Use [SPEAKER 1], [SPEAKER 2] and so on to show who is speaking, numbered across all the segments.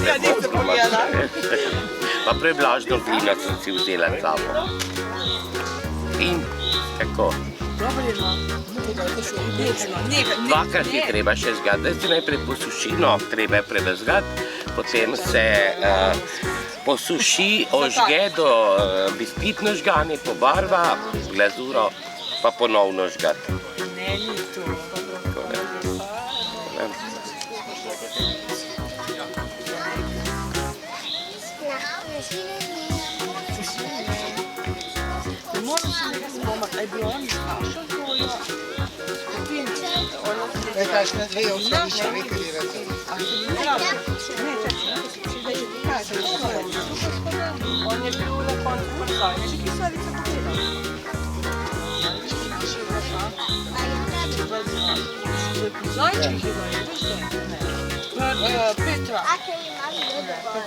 [SPEAKER 1] ne bo. Pa prevlažno vino sem si vzela sabo. In tako. Dvakrat je treba še žgati, da se najprej posuši, no, treba je prevezgati, potem se posuši, ožge do biskvitno žganje, pobarva, glazuro, pa ponovno žgati.
[SPEAKER 2] Ne, ni to. Ne morem se nekaj spomati, aj bi on našel tvojo skupinco.
[SPEAKER 3] Kakšne dve osnovi še rekli recimo.
[SPEAKER 2] A si bi zdravo? Ne, kaj se je on je bil na koncu porzaj. Če kisarica pogledal. Zajčih ima, veš ne? Petra.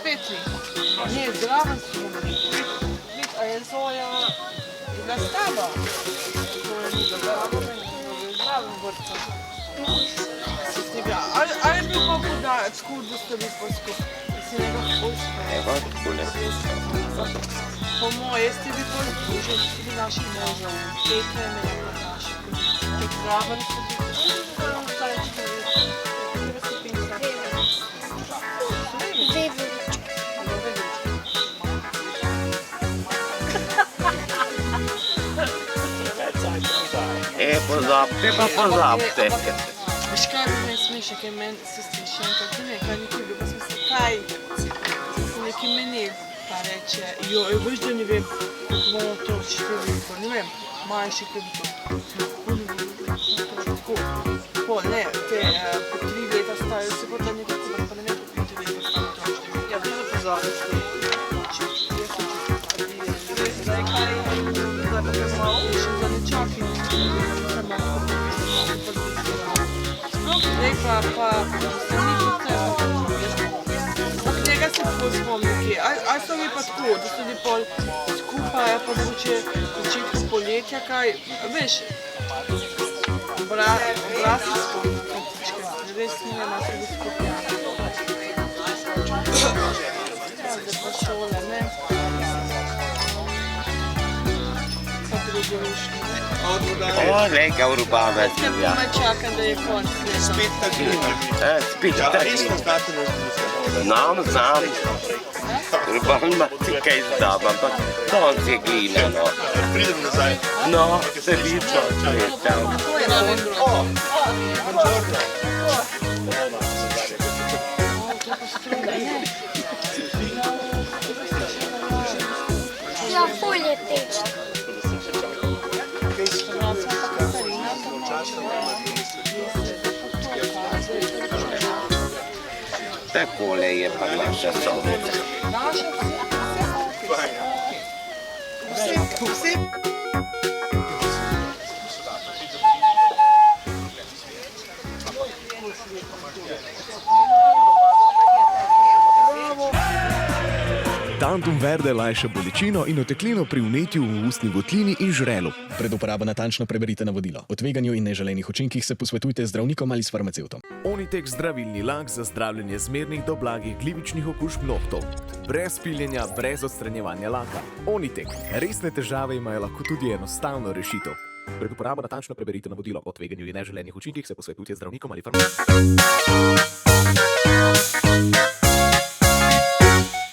[SPEAKER 2] Petri. Ne, zdraven smo. A je Zoja bila s tabo? Zoja ni bila zdraven vrca. A je bil pa podajec, da ste bili pa skupaj? Si nekaj poljska?
[SPEAKER 1] Evo, takole.
[SPEAKER 2] Po moje, ste bili poljski, že tudi naši možo. Petra je nekaj naši. Zdraven so bili.
[SPEAKER 1] Pozabite, pa pozabite.
[SPEAKER 2] Veš kaj bi me smešal, kaj meni sestri še enkrat ne, kaj nikoli bi pa smisli, kaj se neki menil, pa reče, joj, veš da ne vem, kako bomo to številko, ne vem, manjši kaj bi to, tako, ne, te po 3 leta stajo se pa da ne tako, pa ne vem, po 5 leta stajo to številko. Ja, to je pozabiš, zdaj kaj, zdaj pa kaj malo učim, da ne čakam. Zdaj pa se ni od tega se pol spomniki. A so mi pa tako, da so bili pol skupaj, pa mogoče začetku poletja kaj, veš, obrasi spomniki, res ne vem, a so bili skupaj. Zdaj pa šole, ne? Pa druge viške.
[SPEAKER 1] O, neka urbana divja.
[SPEAKER 2] Zdaj pa čakam, da je konc.
[SPEAKER 3] Spet taklina.
[SPEAKER 1] Spet taklina. Znam. Urban ima tukaj zdab, ampak konc je glina, no.
[SPEAKER 3] Pridem nazaj.
[SPEAKER 1] No, se lično srećam.
[SPEAKER 3] Buongiorno.
[SPEAKER 4] Ja, folje teče.
[SPEAKER 1] Takole je pa naša sobica.
[SPEAKER 5] Tantum verde lajša bolečino in oteklino pri vnetju v ustni votlini in žrelu.
[SPEAKER 6] Pred uporabo natančno preberite navodilo. O tveganju in neželenih učinkih se posvetujte z zdravnikom ali s farmacevtom.
[SPEAKER 5] Onitek zdravilni lak za zdravljenje zmernih do blagih glivičnih okužb nohtov. Brez piljenja, brez odstranjevanja laka. Onitek. Resne težave imajo lahko tudi enostavno rešitev. Pred uporabo natančno preberite navodilo. O tveganju in neželenih učinkih se posvetujte z zdravnikom ali farmacevtom.